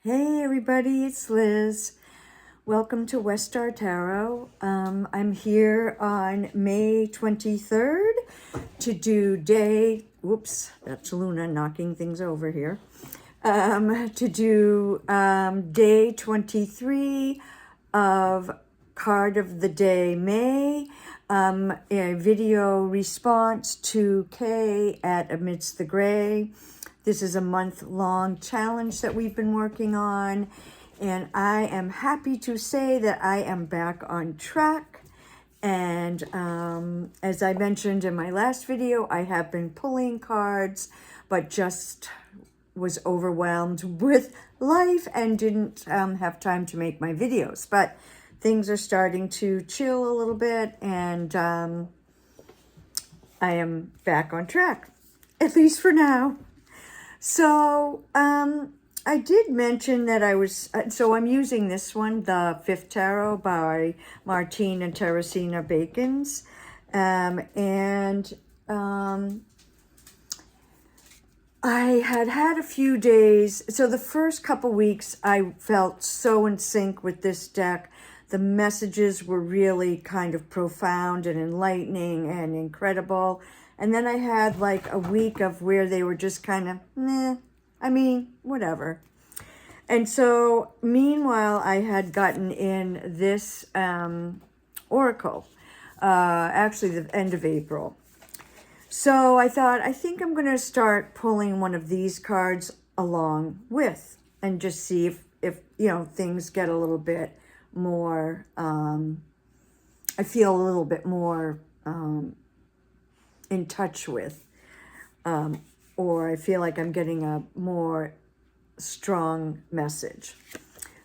Hey everybody, it's Liz. Welcome to West Star Tarot. I'm here on May 23rd to do that's Luna knocking things over here. To do day 23 of Card of the Day May, a video response to Kay at Amidst the Gray. This is a month-long challenge that we've been working on, and I am happy to say that I am back on track. And as I mentioned in my last video, I have been pulling cards, but just was overwhelmed with life and didn't have time to make my videos. But things are starting to chill a little bit, and I am back on track, at least for now. So I did mention that I was, so I'm using this one, the Fifth Tarot by Martine and Teresina Bacons. I had a few days, so the first couple weeks I felt so in sync with this deck. The messages were really kind of profound and enlightening and incredible. And then I had like a week of where they were just kind of, whatever. And so meanwhile, I had gotten in this oracle, actually the end of April. So I thought, I think I'm going to start pulling one of these cards along with and just see if things get a little bit more, I feel a little bit more in touch with, or I feel like I'm getting a more strong message.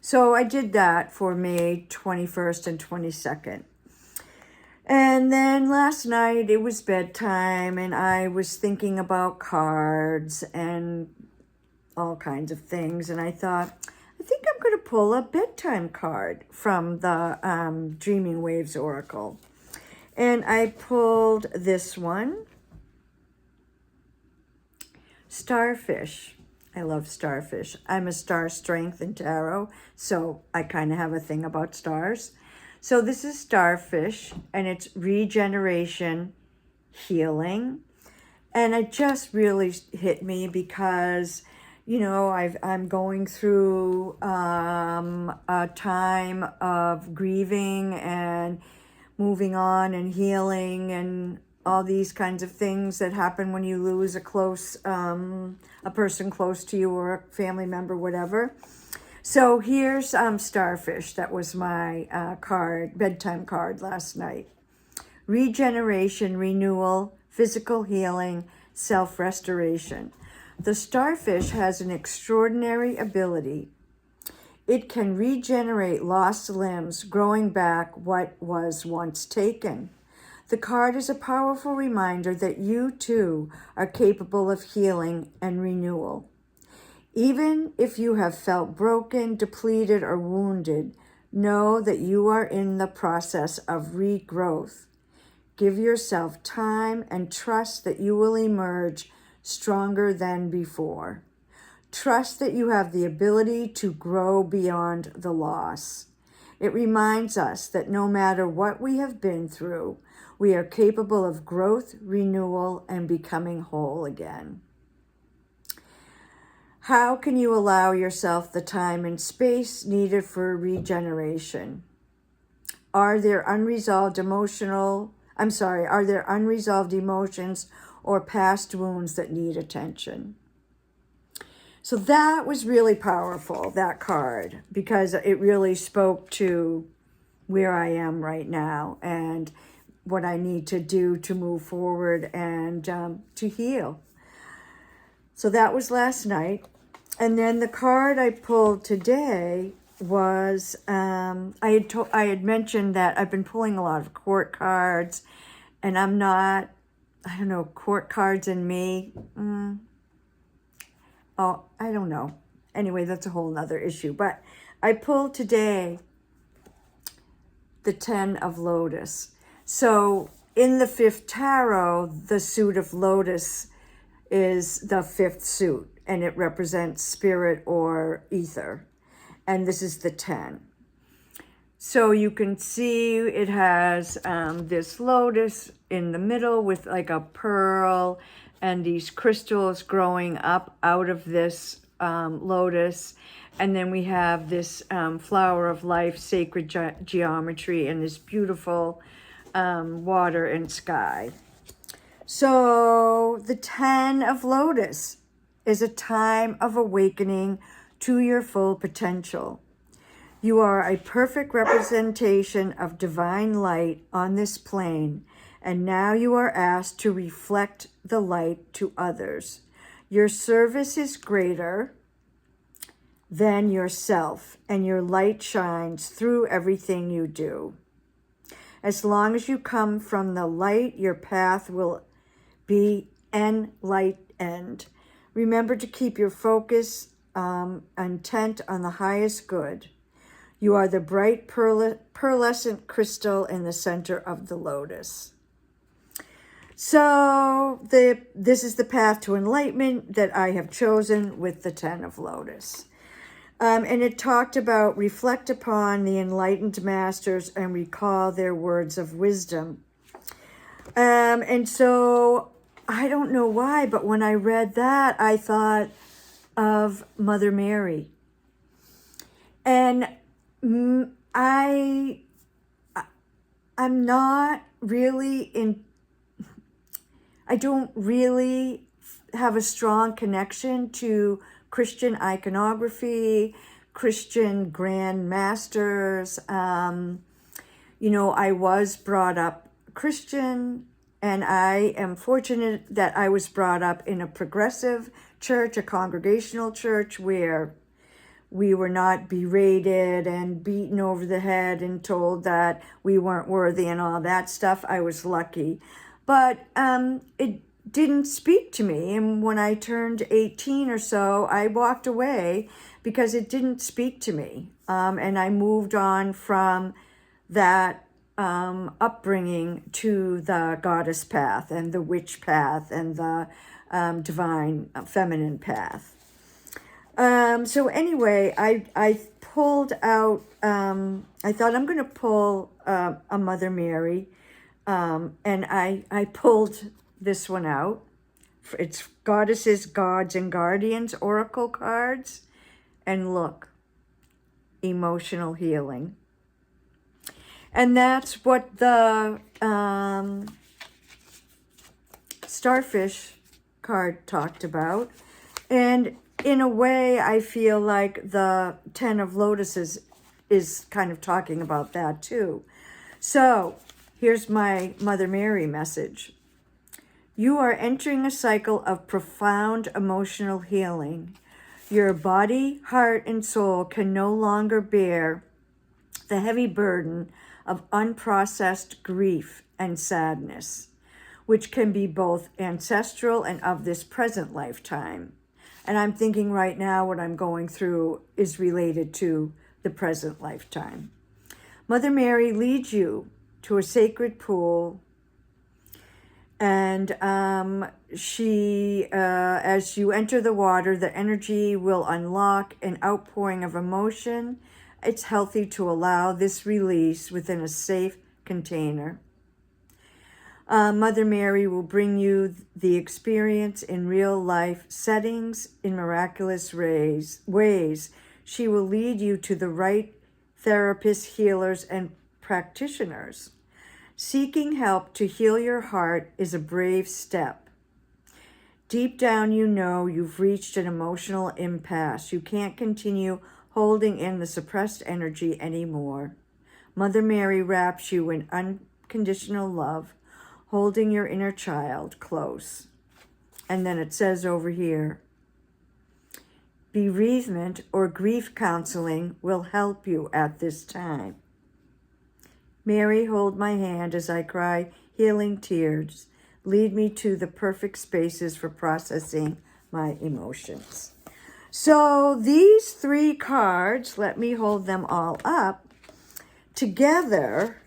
So I did that for May 21st and 22nd. And then last night it was bedtime and I was thinking about cards and all kinds of things. And I thought, I think I'm going to pull a bedtime card from the Dreaming Waves Oracle. And I pulled this one, Starfish. I love starfish. I'm a star strength in tarot, so I kind of have a thing about stars. So this is Starfish, and it's regeneration, healing. And it just really hit me because, I'm going through a time of grieving and moving on and healing and all these kinds of things that happen when you lose a person close to you or a family member, whatever. So here's Starfish. That was my bedtime card last night. Regeneration, renewal, physical healing, self-restoration. The starfish has an extraordinary ability. It can regenerate lost limbs, growing back what was once taken. The card is a powerful reminder that you too are capable of healing and renewal. Even if you have felt broken, depleted, or wounded, know that you are in the process of regrowth. Give yourself time and trust that you will emerge stronger than before. Trust that you have the ability to grow beyond the loss. It reminds us that no matter what we have been through, we are capable of growth, renewal, and becoming whole again. How can you allow yourself the time and space needed for regeneration? Are there unresolved emotions or past wounds that need attention? So that was really powerful, that card, because it really spoke to where I am right now and what I need to do to move forward and to heal. So that was last night. And then the card I pulled today was, I had mentioned that I've been pulling a lot of court cards, and I'm not, court cards and me. I don't know. Anyway, that's a whole nother issue. But I pulled today the 10 of Lotus. So in the Fifth Tarot, the suit of Lotus is the fifth suit, and it represents spirit or ether. and this is the 10. So you can see it has this lotus in the middle with like a pearl and these crystals growing up out of this lotus. And then we have this flower of life, sacred geometry, and this beautiful water and sky. So the 10 of lotus is a time of awakening to your full potential. You are a perfect representation of divine light on this plane, and now you are asked to reflect the light to others. Your service is greater than yourself, and your light shines through everything you do. As long as you come from the light, your path will be enlightened. Remember to keep your focus intent on the highest good. You are the bright pearlescent crystal in the center of the lotus. So this is the path to enlightenment that I have chosen with the 10 of lotus. And it talked about reflect upon the enlightened masters and recall their words of wisdom. And so I don't know why, but when I read that, I thought of Mother Mary. And I'm not really I don't really have a strong connection to Christian iconography, Christian grand masters. I was brought up Christian, and I am fortunate that I was brought up in a progressive church, a congregational church, where we were not berated and beaten over the head and told that we weren't worthy and all that stuff. I was lucky. But it didn't speak to me. And when I turned 18 or so, I walked away because it didn't speak to me. And I moved on from that upbringing to the goddess path and the witch path and the divine feminine path. So anyway, I pulled out, I thought I'm going to pull a Mother Mary, and I pulled this one out. It's Goddesses, Gods, and Guardians Oracle cards. And look, emotional healing. And that's what the Starfish card talked about. And in a way, I feel like the 10 of Lotuses is kind of talking about that too. So here's my Mother Mary message. You are entering a cycle of profound emotional healing. Your body, heart, and soul can no longer bear the heavy burden of unprocessed grief and sadness, which can be both ancestral and of this present lifetime. And I'm thinking right now what I'm going through is related to the present lifetime. Mother Mary leads you to a sacred pool, and as you enter the water, the energy will unlock an outpouring of emotion. It's healthy to allow this release within a safe container. Mother Mary will bring you the experience in real life settings in miraculous ways. She will lead you to the right therapists, healers, and practitioners. Seeking help to heal your heart is a brave step. Deep down, you know you've reached an emotional impasse. You can't continue holding in the suppressed energy anymore. Mother Mary wraps you in unconditional love, holding your inner child close. And then it says over here, bereavement or grief counseling will help you at this time. Mary, hold my hand as I cry healing tears. Lead me to the perfect spaces for processing my emotions. So these 3 cards, let me hold them all up together.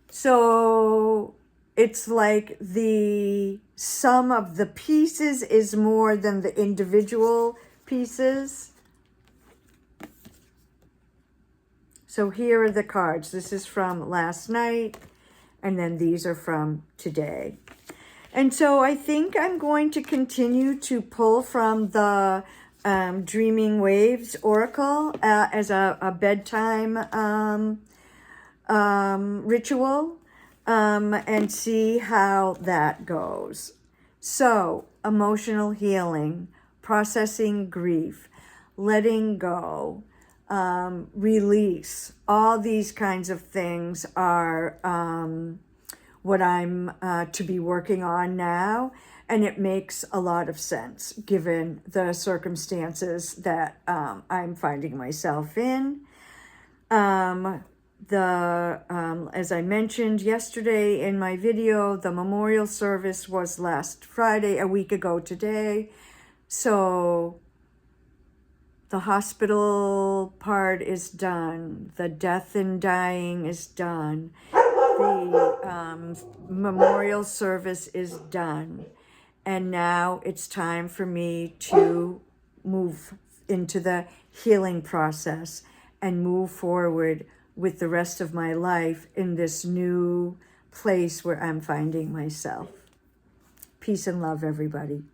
So it's like the sum of the pieces is more than the individual pieces. So here are the cards. This is from last night, and then these are from today. And so I think I'm going to continue to pull from the Dreaming Waves Oracle as a bedtime ritual and see how that goes. So, emotional healing, processing grief, letting go, release, all these kinds of things are what I'm to be working on now. And it makes a lot of sense given the circumstances that I'm finding myself in. As I mentioned yesterday in my video, the memorial service was last Friday, a week ago today. So the hospital part is done. The death and dying is done. The memorial service is done. And now it's time for me to move into the healing process and move forward with the rest of my life in this new place where I'm finding myself. Peace and love, everybody.